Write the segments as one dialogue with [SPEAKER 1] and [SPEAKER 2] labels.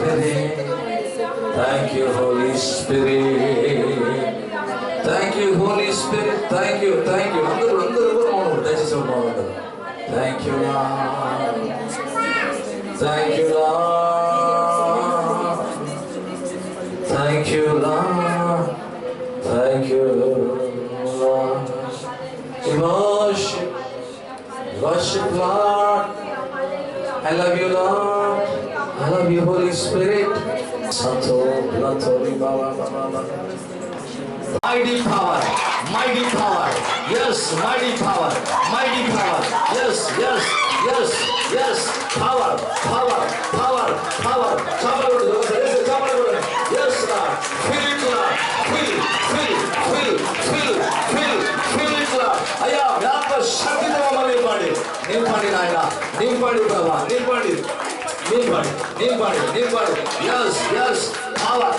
[SPEAKER 1] Spirit. Thank you, Holy Spirit. Thank you, Holy Spirit. Thank you. అందరూ కూడా మౌనం దయచేసి మౌనం. Thank you, Lord. Thank you, Lord. Thank you, Lord. Thank you, Lord. Worship, Lord. I love you, Lord. I love you, Holy Spirit. Mighty power. Yes, mighty power. Yes. Power. Yes, Lord. Fill it, Lord. Fill it, Lord. అయ్యా వ్యాప శక్తితో మమ్మల్ని నింపండి నాయన. నింపండి ప్రభా. నింపండి. Yes. Power.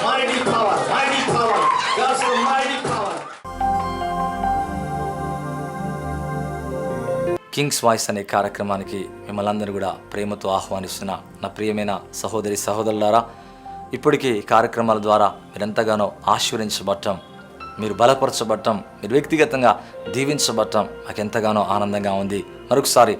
[SPEAKER 1] Mighty power. That's the mighty power.
[SPEAKER 2] Kings voice అనే కార్యక్రమానికి మిమ్మల్ని అందరూ కూడా ప్రేమతో ఆహ్వానిస్తున్న నా ప్రియమైన సహోదరి సహోదరులారా, ఇప్పటికీ కార్యక్రమాల ద్వారా మీరెంతగానో ఆశీర్వదించబడటం, మీరు బలపరచబడటం, మీరు వ్యక్తిగతంగా దీవించబడటం నాకు ఎంతగానో ఆనందంగా ఉంది. మరొకసారి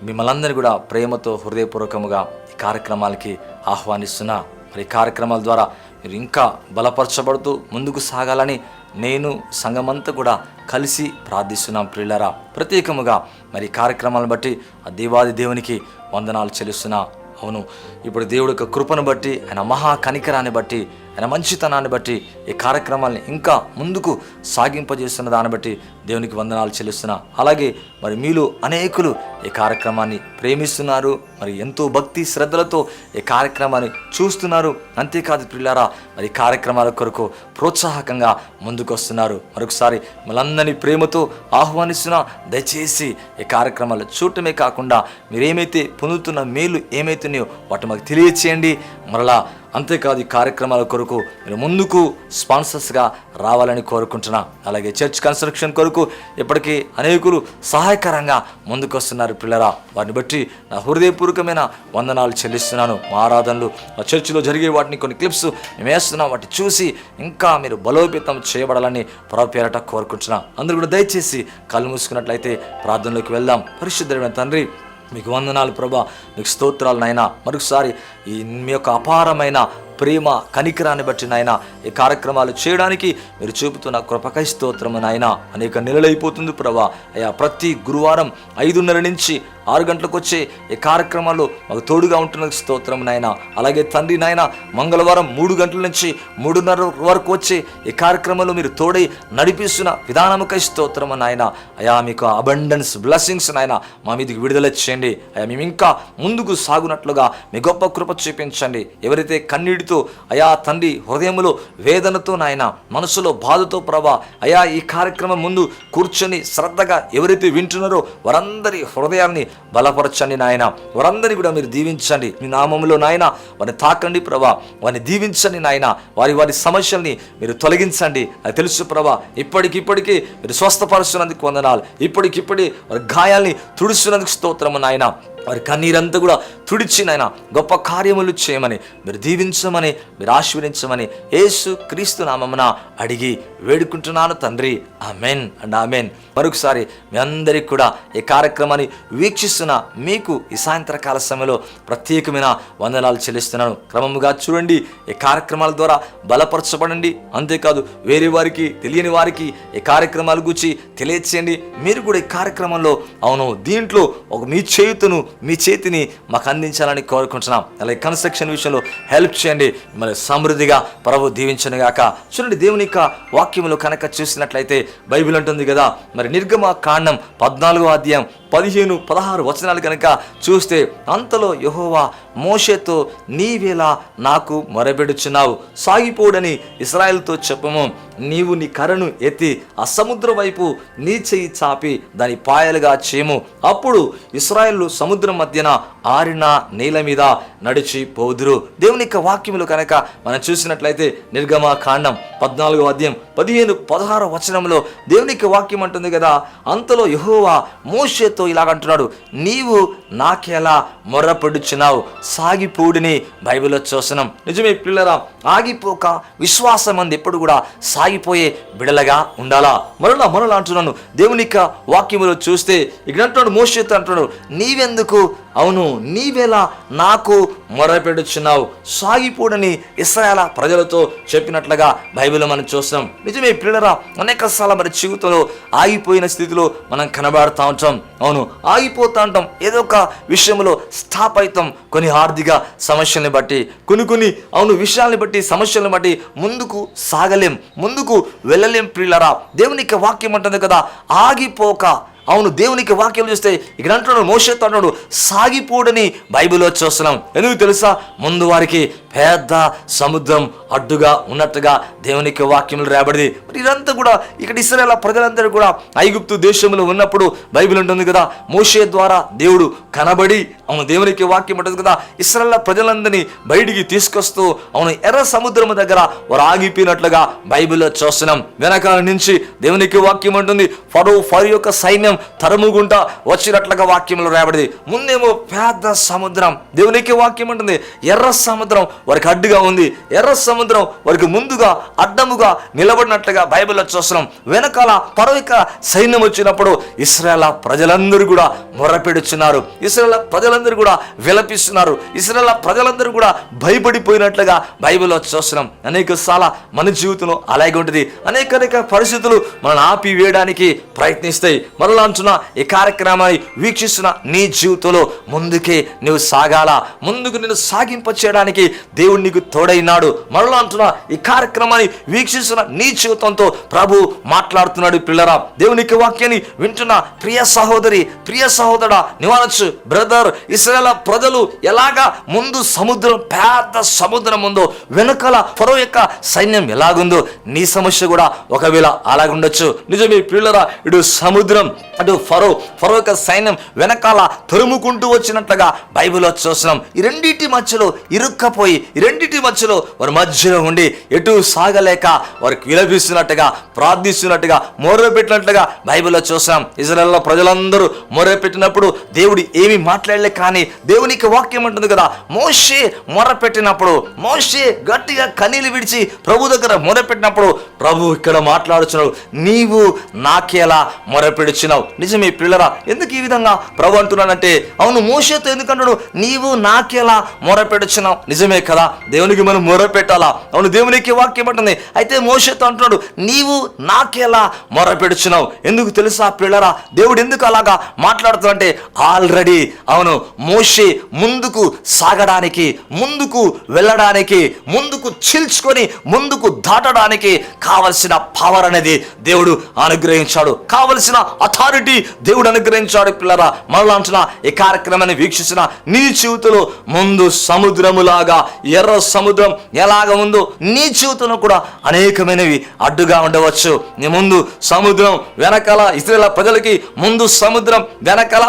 [SPEAKER 2] మిమ్మల్ని అందరూ కూడా ప్రేమతో హృదయపూర్వకముగా ఈ కార్యక్రమాలకి ఆహ్వానిస్తున్నా. మరి ఈ కార్యక్రమాల ద్వారా మీరు ఇంకా బలపరచబడుతూ ముందుకు సాగాలని నేను సంఘమంతా కూడా కలిసి ప్రార్థిస్తున్నాం. ప్రియులారా, ప్రత్యేకముగా మరి కార్యక్రమాలను బట్టి ఆ దేవాది దేవునికి వందనాలు చెల్లిస్తున్నా. అవును, ఇప్పుడు దేవుడి యొక్క కృపను బట్టి, ఆయన మహా కనికరాన్ని బట్టి, ఆయన మంచితనాన్ని బట్టి ఈ కార్యక్రమాల్ని ఇంకా ముందుకు సాగింపజేస్తున్న దాన్ని బట్టి దేవునికి వందనాలు చెల్లిస్తున్నా. అలాగే మరి మీలో అనేకులు ఈ కార్యక్రమాన్ని ప్రేమిస్తున్నారు, మరి ఎంతో భక్తి శ్రద్ధలతో ఈ కార్యక్రమాన్ని చూస్తున్నారు. అంతేకాదు ప్రియులారా, మరి కార్యక్రమాల కొరకు ప్రోత్సాహకంగా ముందుకు వస్తున్నారు. మరొకసారి మనందరినీ ప్రేమతో ఆహ్వానిస్తున్నా. దయచేసి ఈ కార్యక్రమాలు చూడటమే కాకుండా మీరేమైతే పొందుతున్న మేలు ఏమైతున్నాయో వాటి మాకు తెలియచేయండి. మరలా అంతేకాదు ఈ కార్యక్రమాల కొరకు మీరు ముందుకు స్పాన్సర్స్గా రావాలని కోరుకుంటున్నా. అలాగే చర్చ్ కన్స్ట్రక్షన్ కొరకు ఇప్పటికీ అనేకులు సహాయకరంగా ముందుకు వస్తున్నారు పిల్లరా. వారిని బట్టి నా హృదయపూర్వకమైన వందనాలు చెల్లిస్తున్నాను. మా ఆరాధనలు, మా చర్చిలో జరిగే వాటిని కొన్ని క్లిప్స్ మేము వేస్తున్నాం. వాటిని చూసి ఇంకా మీరు బలోపేతం చేయబడాలని ప్రభు పేరట కోరుకుంటున్నా. అందరూ కూడా దయచేసి కళ్ళు మూసుకున్నట్లయితే ప్రార్థనలోకి వెళ్దాం. పరిశుద్ధమైన తండ్రి, మీకు వందనాలు ప్రభా, మీకు స్తోత్రాలు నాయనా. మరొకసారి ఈ మీ యొక్క అపారమైన ప్రేమ కనికరాన్ని బట్టి నాయన ఈ కార్యక్రమాలు చేయడానికి మీరు చూపుతున్న కృపకై స్తోత్రము నాయన. అనేక నెలలైపోతుంది ప్రభా. అయ్యా, ప్రతి గురువారం 5:30 నుంచి 6 గంటలకు వచ్చే ఈ కార్యక్రమాలు మాకు తోడుగా ఉంటున్న స్తోత్రం నాయన. అలాగే తండ్రి నాయన, మంగళవారం 3 గంటల నుంచి 3:30 వరకు వచ్చే ఈ కార్యక్రమంలో మీరు తోడై నడిపిస్తున్న విధానముకై స్తోత్రము నాయన. అయా, మీకు అబండెన్స్ బ్లెస్సింగ్స్ నాయన మా మీదకి విడుదల చేయండి. అయా, మేము ఇంకా ముందుకు సాగునట్లుగా మీ గొప్ప కృప చూపించండి. ఎవరైతే కన్నీటితో అయా తండ్రి హృదయములో వేదనతో నాయన, మనసులో బాధతో ప్రభా అయా ఈ కార్యక్రమం ముందు కూర్చొని శ్రద్ధగా ఎవరైతే వింటున్నారో వారందరి హృదయాన్ని బలపరచండి నాయన. వారందరినీ కూడా మీరు దీవించండి. మీ నామములో నాయన వారిని తాకండి ప్రభా, వారిని దీవించండి నాయన. వారి సమస్యల్ని మీరు తొలగించండి. అది తెలుసు ప్రభా. ఇప్పటికిప్పటికీ మీరు స్వస్థపరుస్తున్నందుకు వందనాలు. ఇప్పటికిప్పటి వారి గాయాల్ని తుడుస్తున్నందుకు స్తోత్రము నాయన. వారి కన్నీరంతా కూడా తుడిచి నాయన గొప్ప కార్యములు చేయమని, మీరు దీవించమని, మీరు ఆశీర్వదించమని యేసు క్రీస్తు నామమున అడిగి వేడుకుంటున్నాను తండ్రి. Amen and amen. మరొకసారి మీ అందరికీ కూడా ఈ కార్యక్రమాన్ని వీక్షిస్తున్న మీకు ఈ సాయంత్రకాల సమయంలో ప్రత్యేకమైన వందనాలు చెల్లిస్తున్నాను. క్రమముగా చూడండి, ఈ కార్యక్రమాల ద్వారా బలపరచబడండి. అంతేకాదు వేరే వారికి, తెలియని వారికి ఈ కార్యక్రమాల గురించి తెలియచేయండి. మీరు కూడా ఈ కార్యక్రమంలో అవును దీంట్లో ఒక మీ చేతిని మాకు అందించాలని కోరుకుంటున్నాం. అలాగే కన్స్ట్రక్షన్ విషయంలో హెల్ప్ చేయండి. మరి సమృద్ధిగా ప్రభు దీవించను గాక. చూడండి, దేవుని యొక్క వాక్యములో కనుక చూసినట్లయితే బైబిల్ అంటుంది కదా, మరి నిర్గమ కాండం 14వ అధ్యాయం 15-16 వచనాలు కనుక చూస్తే, అంతలో యెహోవా మోషేతో నీవేలా నాకు మొరబెడుచున్నావు, సాగిపోడని ఇశ్రాయేలుతో చెప్పము. నీవు నీ కర్రను ఎత్తి ఆ సముద్రం వైపు నీ చెయ్యి చాపి దాని పాయలుగా చేయము. అప్పుడు ఇశ్రాయేలు సముద్రం మధ్యన ఆరిన నీళ్ళ మీద నడిచి పోదురు. దేవుని యొక్క వాక్యములు కనుక మనం చూసినట్లయితే నిర్గమకాండం 14వ అధ్యాయం 15-16 వచనంలో దేవుని యొక్క వాక్యం అంటుంది కదా, అంతలో యెహోవా మోషేతో ఇలాగంటున్నాడు, నీవు నాకెలా మొర్రపెడుచున్నావు, సాగిపోడుని బైబిల్లో చూస్తున్నాం. నిజమే పిల్లరా, ఆగిపోక విశ్వాసం అంది ఎప్పుడు కూడా సాగిపోయే బిడలగా ఉండాలా. మరలా అంటున్నాను, దేవుని యొక్క వాక్యములో చూస్తే ఇక్కడ అంటున్నాడు, మోషేతో అంటున్నాడు, నీవెందుకు, అవును నీవెలా నాకు మొర్రపెడుచున్నావు, సాగిపోడని ఇశ్రాయేలు ప్రజలతో చెప్పినట్లుగా బైబిల్లో మనం చూస్తాం. నిజమే పిల్లరా, అనేక సార్లు మన జీవితంలో ఆగిపోయిన స్థితిలో మనం కనబడుతూ ఉంటాం. అవును ఆగిపోతూ ఉంటాం, ఏదో ఒక విషయంలో స్టాప్ అవుతాం. కొన్ని ఆర్థిక సమస్యల్ని బట్టి, కొన్ని అవును విషయాల్ని బట్టి, సమస్యలను బట్టి ముందుకు సాగలేం, ముందుకు వెళ్ళలేం. పిల్లరా, దేవునికి వాక్యం అంటుంది కదా, ఆగిపోక, అవును దేవునికి వాక్యం చూస్తే ఇక్కడ అంటున్నాడు, మోషేతో అంటున్నాడు, సాగిపోడని బైబిల్లో చూస్తున్నాం. ఎందుకు తెలుసా, ముందు వారికి పెద్ద సముద్రం అడ్డుగా ఉన్నట్టుగా దేవునికి వాక్యములు రాబడింది. మరి ఇదంతా కూడా ఇక్కడ ఇశ్రాయేలు ప్రజలందరూ కూడా ఐగుప్తు దేశంలో ఉన్నప్పుడు బైబిల్ ఉంటుంది కదా, మోషే ద్వారా దేవుడు కనబడి, అవును దేవునికి వాక్యం ఉంటుంది కదా, ఇశ్రాయేలు ప్రజలందరినీ బయటికి తీసుకొస్తూ, అవును ఎర్ర సముద్రం దగ్గర వారు ఆగిపోయినట్లుగా బైబిల్లో చూస్తున్నాం. వెనకాల నుంచి దేవునికి వాక్యం ఉంటుంది, ఫరో యొక్క సైన్యం తరుముగుంటా వచ్చినట్లుగా వాక్యంలో రాబడింది. ముందేమో పెద్ద సముద్రం, దేవునికి వాక్యం ఉంటుంది, ఎర్ర సముద్రం వారికి అడ్డుగా ఉంది, ఎర్ర సముద్రం వారికి ముందుగా అడ్డముగా నిలబడినట్లుగా బైబిల్లో చూస్తున్నాం. వెనకాల ఫరో యొక్క సైన్యం వచ్చినప్పుడు ఇశ్రాయేలు ప్రజలందరూ కూడా మొర్రపెడుచున్నారు, ఇశ్రాయేలు ప్రజలందరూ కూడా విలపిస్తున్నారు, ఇశ్రాయేలు ప్రజలందరూ కూడా భయపడిపోయినట్లుగా బైబిల్లో చూస్తున్నాం. అనేక సార్లు మన జీవితంలో అలాగే ఉంటుంది. అనేక పరిస్థితులు మనల్ని ఆపివేయడానికి ప్రయత్నిస్తాయి. మరలా అంటున్నా, ఈ కార్యక్రమాన్ని వీక్షిస్తున్న నీ జీవితంలో ముందుకే నువ్వు సాగాల, ముందుకు నేను సాగింప చేయడానికి దేవుడు నీకు తోడైనాడు. మరలా అంటున్నా, ఈ కార్యక్రమాన్ని వీక్షిస్తున్న నీ జీవితంతో ప్రభు మాట్లాడుతున్నాడు. పిల్లరా, దేవునికి వాక్యాన్ని వింటున్న ప్రియ సహోదరి, ప్రియ సహోదరుడా, నివారచ్చు బ్రదర్, ఇశ్రాయేలు ప్రజలు ఎలాగా ముందు సముద్రం, పెద్ద సముద్రం ఉందో, వెనకాల ఫరో యొక్క సైన్యం ఎలాగుందో, నీ సమస్య కూడా ఒకవేళ అలాగుండొచ్చు. నిజమే పిల్లరా, ఇటు సముద్రం, అటు ఫరో యొక్క సైన్యం వెనకాల తరుముకుంటూ వచ్చినట్లుగా బైబిల్లో చూస్తున్నాం. ఈ రెండింటి మధ్యలో ఇరుక్కపోయి, ఈ రెండింటి మధ్యలో వారి మధ్యలో ఉండి ఎటు సాగలేక వారికి విలపిస్తున్నట్టుగా, ప్రార్థిస్తున్నట్టుగా, మొర్రపెట్టినట్లుగా బైబిల్లో చూస్తున్నాం. ఇశ్రాయేలు ప్రజలందరూ మొర్రపెట్టినప్పుడు దేవుడు ఏమి మాట్లాడలే, కానీ దేవునికి వాక్యం ఉంటుంది కదా, మోషే మొర్రపెట్టినప్పుడు, మోషే గట్టిగా కన్నీళ్లు విడిచి ప్రభు దగ్గర మొర్రపెట్టినప్పుడు ప్రభు ఇక్కడ మాట్లాడుచున్నాడు, నీవు నాకేలా మొర్రపెడుచున్నావు. నిజమే పిల్లరా, ఎందుకు ఈ విధంగా ప్రభు అంటున్నాడంటే, అవును మోషేతో ఎందుకంటాడు, నీవు నాకేలా మొర్రపెడుచున్నావు. నిజమే కదా, దేవునికి మనం మొర్రపెట్టాలా. అవును దేవునికి వాక్యం అంటుంది. అయితే మోషేతో అంటున్నాడు, నీవు నాకేలా మొర్రపెడుచున్నావు. ఎందుకు తెలుసా పిల్లరా, దేవుడు ఎందుకు అలాగా మాట్లాడుతుందంటే, ఆల్రెడీ అవును మోషే ముందుకు సాగడానికి, ముందుకు వెళ్ళడానికి, ముందుకు చీల్చుకొని ముందుకు దాటడానికి కావలసిన పవర్ అనేది దేవుడు అనుగ్రహించాడు, కావలసిన అథారిటీ దేవుడు అనుగ్రహించాడు. పిల్లరా, మరలా అంటున్నా, ఈ కార్యక్రమాన్ని వీక్షిస్తున్న నీ జీవితంలో ముందు సముద్రములాగా, ఎర్ర సముద్రం ఎలాగ ఉందో నీ జీవితంలో కూడా అనేకమైనవి అడ్డుగా ఉండవచ్చు. నీ ముందు సముద్రం, వెనకాల ఇశ్రాయేలు ప్రజలకి ముందు సముద్రం, వెనకాల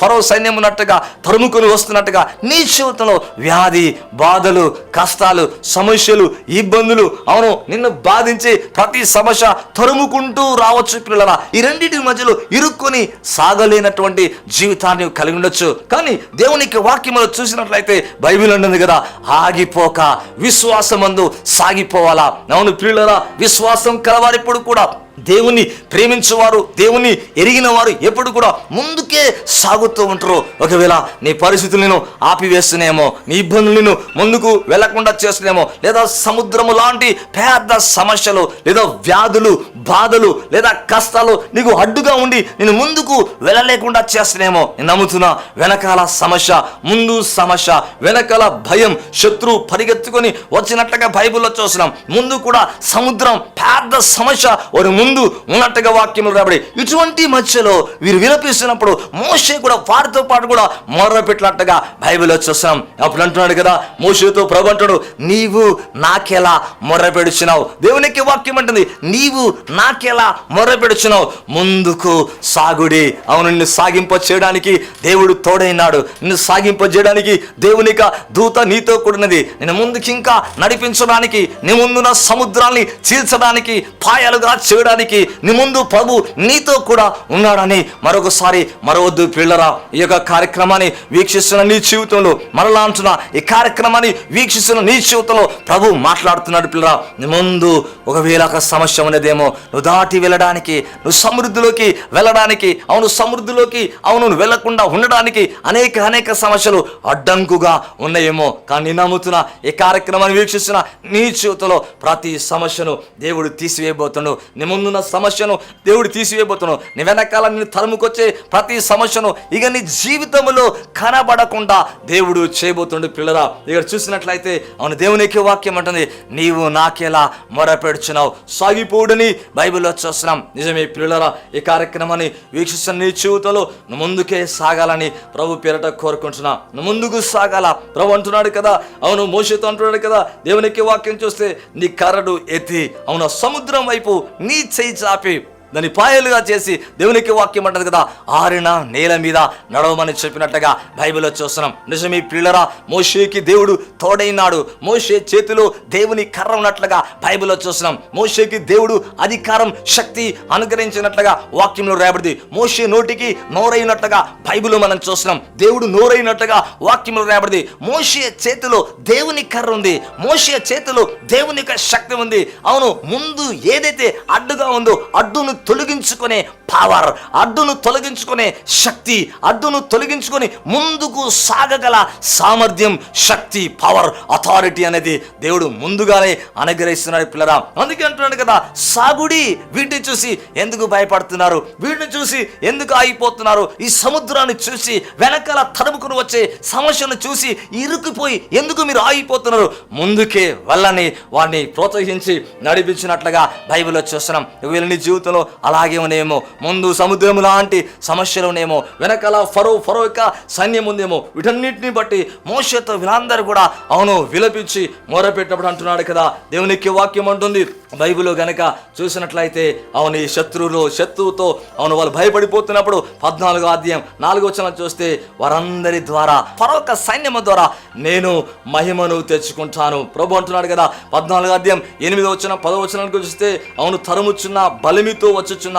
[SPEAKER 2] ఫరో సైన్యం ఉన్నట్టుగా తరుముకొని వస్తున్నట్టుగా నీ జీవితంలో వ్యాధి, బాధలు, కష్టాలు, సమస్యలు, ఇబ్బందులు, అవును నిన్ను బాధించి ప్రతి సమస్య తరుముకుంటూ రావచ్చు. పిల్లరా, ఈ రెండింటి మధ్యలో ఇరుక్కొని సాగలేనటువంటి జీవితాన్ని కలిగి ఉండొచ్చు. కానీ దేవునికి వాక్యములో చూసినట్లయితే బైబిల్ ఉంటుంది కదా, ఆగిపోక విశ్వాసమందు సాగిపోవాలా. అవును ప్రియులారా, విశ్వాసం కలవారిప్పుడు కూడా దేవుని ప్రేమించేవారు, దేవుని ఎరిగిన వారు ఎప్పుడు కూడా ముందుకే సాగుతూ ఉంటారు. ఒకవేళ నీ పరిస్థితులను ఆపివేస్తున్నాయేమో, నీ ఇబ్బందులను ముందుకు వెళ్లకుండా చేస్తున్నామో, లేదా సముద్రము లాంటి పెద్ద సమస్యలు, లేదా వ్యాధులు, బాధలు, లేదా కష్టాలు నీకు అడ్డుగా ఉండి నేను ముందుకు వెళ్ళలేకుండా చేస్తున్నామో, నేను నమ్ముతున్నా వెనకాల సమస్య, ముందు సమస్య, వెనకాల భయం, శత్రువు పరిగెత్తుకొని వచ్చినట్లుగా బైబిల్లో చూస్తున్నాం. ముందు కూడా సముద్రం, పెద్ద సమస్య వారు ముందు ఉన్నట్టుగా వాక్యంలో రాబడి. ఇటువంటి మధ్యలో వీరు విలపిస్తున్నప్పుడు మోషే కూడా వారితో పాటు కూడా మొర్రపెట్టినట్టుగా బైబిల్ చూస్తున్నాం. అప్పుడు అంటున్నాడు కదా మోషేతో ప్రభు అంటాడు, నీవు నాకెలా మొర్రపెడుచున్నావు. దేవునికి వాక్యం అంటుంది, నీవు నాకెలా మొర్రపెడుచున్నావు. ముందుకు సాగుడి. అవును, నిన్ను సాగింప చేయడానికి దేవుడు తోడైనాడు. నిన్ను సాగింప చేయడానికి దేవునిక దూత నీతో కూడినది. నేను ముందుకి ఇంకా నడిపించడానికి, నీ ముందున్న సముద్రాన్ని చీల్చడానికి, పాయాలుగా చేయడానికి నీ ముందు ప్రభు నీతో కూడా ఉన్నాడని మరొకసారి మరవద్దు పిల్లరా. ఈ యొక్క కార్యక్రమాన్ని వీక్షిస్తున్న నీ జీవితంలో, మరలా అంటున్నా, ఈ కార్యక్రమాన్ని వీక్షిస్తున్న నీ జీవితంలో ప్రభు మాట్లాడుతున్నాడు పిల్లరా. నీ ముందు ఒకవేళ ఒక సమస్య ఉన్నదేమో, నువ్వు దాటి వెళ్ళడానికి, నువ్వు సమృద్ధిలోకి వెళ్ళడానికి, అవును సమృద్ధిలోకి అవును వెళ్ళకుండా ఉండడానికి అనేక సమస్యలు అడ్డంకుగా ఉన్నాయేమో. కానీ నమ్ముతున్నా, ఈ కార్యక్రమాన్ని వీక్షిస్తున్న నీ జీవితంలో ప్రతి సమస్యను దేవుడు తీసివేయబోతున్నాడు. నీ ముందున్న సమస్యను దేవుడు తీసివేయబోతున్నాడు. నీ వెనకాల నిన్ను తరుముకొచ్చే ప్రతి సమస్యను ఇక నీ జీవితంలో కనబడకుండా దేవుడు చేయబోతుండే పిల్లరా. ఇక్కడ చూసినట్లయితే అవును దేవునికి వాక్యం అంటుంది, నీవు నాకెలా మొరపెడుచున్నావు. సాగిపోవుడని బైబిల్లో చూస్తున్నాం. నిజమే పిల్లరా, ఈ కార్యక్రమాన్ని వీక్షిస్తున్న నీ జీవితంలో నువ్వు ముందుకే సాగాలని ప్రభు పేరట కోరుకుంటున్నా. నువ్వు ముందుకు సాగాల ప్రభు అంటున్నాడు కదా. అవును మోషేతో అంటున్నాడు కదా, దేవునికి వాక్యం చూస్తే నీ కర్రను ఎత్తి అవును సముద్రం వైపు నీ చేయి చాపి దాన్ని పాయలుగా చేసి దేవునికి వాక్యం అంటది కదా, ఆరిన నేల మీద నడవమని చెప్పినట్టుగా బైబిల్లో చూస్తున్నాం. నిజమే ప్రియులరా, మోషేకి దేవుడు తోడైనాడు. మోషే చేతిలో దేవుని కర్ర ఉన్నట్లుగా బైబిల్లో చూస్తున్నాం. మోషేకి దేవుడు అధికారం శక్తి అనుగ్రహించినట్లుగా వాక్యంలో రాయబడింది. మోషే నోటికి నోరైనట్లుగా బైబిల్లో మనం చూస్తున్నాం. దేవుడు నోరైనట్లుగా వాక్యంలో రాయబడింది. మోషే చేతిలో దేవుని కర్ర ఉంది. మోషే చేతిలో దేవుని యొక్క శక్తి ఉంది. అవును, ముందు ఏదైతే అడ్డుగా ఉందో అడ్డును తొలగించుకునే పవర్, అడ్డును తొలగించుకునే శక్తి, అడ్డును తొలగించుకొని ముందుకు సాగగల సామర్థ్యం, శక్తి, పవర్, అథారిటీ అనేది దేవుడు ముందుగానే అనుగ్రహిస్తున్నాడు పిల్లరా. అందుకే అంటున్నాడు కదా, సాగుడి. వీటిని చూసి ఎందుకు భయపడుతున్నారు? వీటిని చూసి ఎందుకు ఆగిపోతున్నారు? ఈ సముద్రాన్ని చూసి వెనకాల తరుముకుని వచ్చే సమస్యను చూసి ఇరుక్కుపోయి ఎందుకు మీరు ఆగిపోతున్నారు? ముందుకే వెళ్ళని వారిని ప్రోత్సహించి నడిపించినట్లుగా బైబిల్లో చూస్తున్నాం. వీళ్ళ నీ జీవితంలో అలాగే ఉన్నాయేమో. ముందు సముద్రం లాంటి సమస్యలు ఉన్నాయేమో, వెనకాల ఫరో యొక్క సైన్యం ఉందేమో. వీటన్నిటిని బట్టి మోషేతో వీళ్ళందరూ కూడా అవును విలపించి మొరపెట్టినప్పుడు అంటున్నాడు కదా, దేవునికి వాక్యం అంటుంది బైబిల్లో గనక చూసినట్లయితే అవును ఈ శత్రువుతో అవును వాళ్ళు భయపడిపోతున్నప్పుడు 14వ అధ్యాయం 4వ వచనం చూస్తే వారందరి ద్వారా ఫరో యొక్క సైన్యము ద్వారా నేను మహిమను తెచ్చుకుంటాను ప్రభు అంటున్నాడు కదా. 14వ అధ్యాయం 8వ వచనం 10వ వచనానికి చూస్తే అవును తరుముచున్న బలిమితో వచ్చుచున్న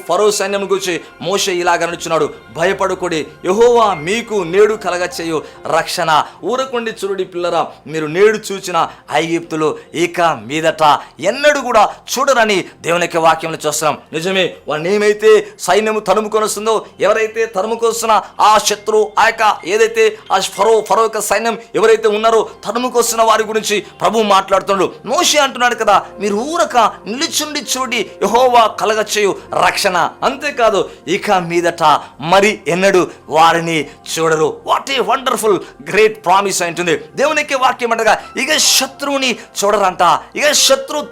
[SPEAKER 2] ఫరో సైన్యం గురించి మోషే ఇలాగనుచున్నాడు, భయపడుకోడి, యెహోవా మీకు నేడు కలగచేయు రక్షణ. ఊరకుండి చూడుడి పిల్లరా, మీరు నేడు చూచిన ఐగుప్తులు ఇక మీదట ఎన్నడూ కూడా చూడరని దేవునికి వాక్యంలో చూస్తున్నాం. నిజమే, వాడిని ఏమైతే సైన్యము తరుముకొని వస్తుందో, ఎవరైతే తరుముకొస్తున్న ఆ శత్రువు ఆ యొక్క ఏదైతే ఆ ఫరో యొక్క సైన్యం ఎవరైతే ఉన్నారో తరుముకొస్తున్న వారి గురించి ప్రభు మాట్లాడుతున్నాడు. మోషే అంటున్నాడు కదా, మీరు ఊరక నిలుచుండి చూడి యెహోవా కలగచేయు రక్షణ. అంతేకాదు ఇక మీదట మరి ఎన్నడూ వారిని చూడరు. What a wonderful great promise అంటుంది దేవునికి వాక్యం అంటగా. ఇక శత్రువుని చూడరంట, ఇక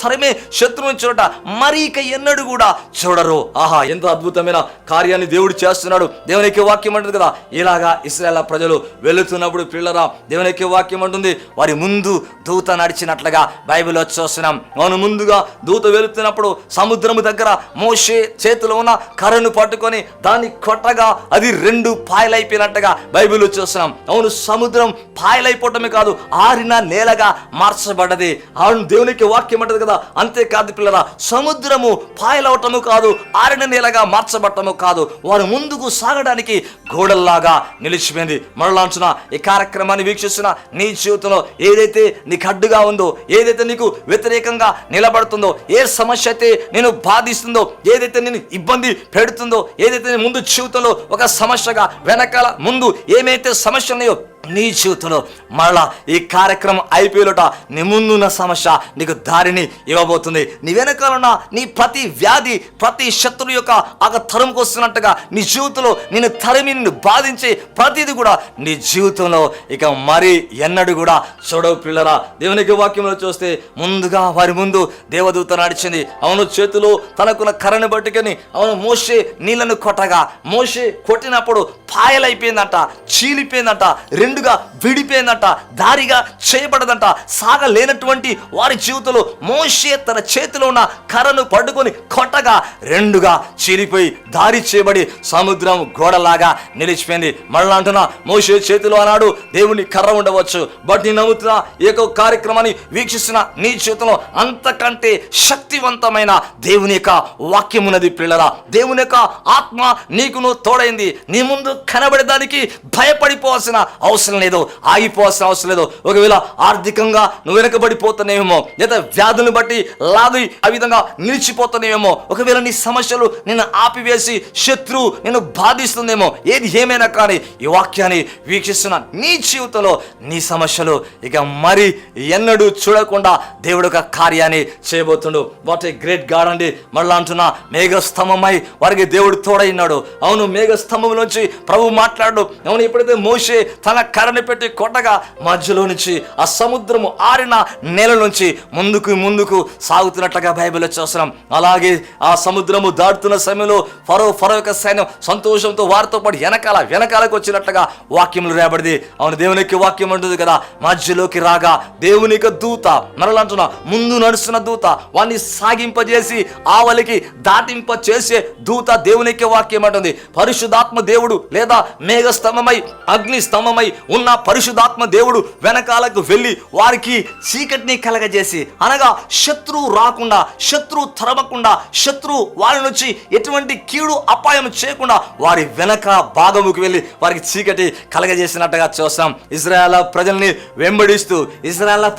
[SPEAKER 2] తరమే శత్రువుని చూడట మరి ఇక ఎన్నడూ కూడా చూడరు. ఆహా, ఎంత అద్భుతమైన కార్యాన్ని దేవుడు చేస్తున్నాడు. దేవునికి వాక్యం అంటుంది కదా, ఇలాగా ఇశ్రాయేలు ప్రజలు వెళుతున్నప్పుడు పిల్లరా దేవునికి వాక్యం అంటుంది వారి ముందు దూత నడిచినట్లుగా బైబిల్లో చూస్తున్నాం. అవును, ముందుగా దూత వెళుతున్నప్పుడు సముద్రము దగ్గర మోషే చేతిలో ఉన్న కర్రను పట్టుకొని దాన్ని కొట్టగా అది 2 పాయలైపోయినట్టుగా బైబిల్లో చూస్తున్నాం. అవును, సముద్రం పాయలైపోవటమే కాదు, ఆరిన నేలగా మార్చబడ్డది. అవును, దేవునికి వాక్యం అంటది కదా. అంతేకాదు పిల్లరా, సముద్రము పాయలవటము కాదు, ఆరిన నేలగా మార్చబడటము కాదు, వారు ముందుకు సాగడానికి గోడల్లాగా నిలిచిపోయింది. మరలాంచున ఈ కార్యక్రమాన్ని వీక్షిస్తున్న నీ జీవితంలో ఏదైతే నీకు అడ్డుగా ఉందో, ఏదైతే నీకు వ్యతిరేకంగా నిలబడుతుందో, ఏ సమస్య అయితే నేను బాధిస్తుందో, ఏదైతే నేను ఇబ్బంది పెడుతుందో, ఏదైతే నేను ముందు జీవితంలో ఒక సమస్యగా వెనకాల ముందు ఏమైతే సమస్య ఉన్నాయో నీ జీవితంలో మరలా ఈ కార్యక్రమం అయిపోయేట నీ ముందున్న సమస్య నీకు దారిని ఇవ్వబోతుంది. నీ వెనకాల ఉన్న నీ ప్రతి వ్యాధి, ప్రతి శత్రువు యొక్క తరంకు వస్తున్నట్టుగా నీ జీవితంలో నిన్ను తరిమి నిన్ను బాధించే ప్రతిది కూడా నీ జీవితంలో ఇక మరి ఎన్నడూ కూడా చూడవు పిల్లరా. దేవునికి వాక్యంలో చూస్తే ముందుగా వారి ముందు దేవదూత నడిచింది. అవును, చేతిలో తనకున్న కర్రను పట్టుకొని మోషే నీళ్లను కొట్టగా మోషే కొట్టినప్పుడు పాయలైపోయిందంట, చీలిపోయిందంట, రెండుగా విడిపోయిందంట, దారిగా చేయబడదంట. సాగలేనటువంటి వారి జీవితంలో మోషే తన చేతిలో ఉన్న కర్రను పట్టుకొని కొట్టగా రెండుగా చీలిపోయి దారి చేయబడి సముద్రం గోడలాగా నిలిచిపోయింది. మళ్ళా అంటున్నా, మోషే చేతిలో అన్నాడు దేవుని కర్ర ఉండవచ్చు, బట్ నేను నమ్ముతున్నా ఏకో కార్యక్రమాన్ని వీక్షిస్తున్న నీ చేతిలో అంతకంటే శక్తివంతమైన దేవుని యొక్క వాక్యం ఉన్నది పిల్లరా. దేవుని యొక్క ఆత్మ నీకును తోడైంది. నీ ముందు కనబడేదానికి భయపడిపోవాల్సిన అవసరం లేదు, ఆగిపోవాల్సిన అవసరం లేదు. ఒకవేళ ఆర్థికంగా నువ్వు వెనకబడిపోతున్నావేమో, లేదా వ్యాధులను బట్టి లాగి ఆ విధంగా నిలిచిపోతున్నావేమో, ఒకవేళ నీ సమస్యలు నిన్ను ఆపివేసి శత్రువు నిన్ను బాధిస్తుందేమో, ఏది ఏమైనా కానీ ఈ వాక్యాన్ని వీక్షిస్తున్న నీ జీవితంలో నీ సమస్యలు ఇక మరి ఎన్నడూ చూడకుండా దేవుడు ఒక కార్యాన్ని చేయబోతుండు. వాట్ ఏ గ్రేట్ గాడ్ అండి. మళ్ళా అంటున్నా, మేఘస్తంభమై వారికి దేవుడు తోడైనాడు. అవును, మేఘస్తంభంలోంచి ప్రభు మాట్లాడు. అవును, ఎప్పుడైతే మోషే తన కర్రని పెట్టి కొట్టగా మధ్యలో నుంచి ఆ సముద్రము ఆరిన నేల నుంచి ముందుకు ముందుకు సాగుతున్నట్లుగా బైబిల్లో చూస్తున్నాం. అలాగే ఆ సముద్రము దాటుతున్న సమయంలో ఫరో యొక్క సైన్యం సంతోషంతో వారితో పాటు వెనకాలకు వచ్చినట్లుగా వాక్యంలో రాబడింది. అవును, దేవుని యొక్క వాక్యం ఉంటుంది కదా, మధ్యలోకి రాగా దేవుని యొక్క దూత, మరలంటున్నా ముందు నడుస్తున్న దూత వాడిని సాగింపజేసి ఆవలికి దాటింప చేసే దూత దేవుని యొక్క వాక్యం అంటుంది. పరిశుద్ధాత్మ దేవుడు లేదా మేఘ స్తంభమై అగ్ని స్తంభమై ఉన్న పరిశుద్ధాత్మ దేవుడు వెనకాలకు వెళ్ళి వారికి చీకటిని కలగజేసి, అనగా శత్రువు రాకుండా, శత్రువు తరమకుండా, శత్రువు వారి నుంచి ఎటువంటి కీడు అపాయం చేయకుండా వారి వెనక భాగముకు వెళ్ళి వారికి చీకటి కలగజేసినట్టుగా చూస్తాం. ఇశ్రాయేలు ప్రజల్ని వెంబడిస్తూ ఇశ్రాయేలు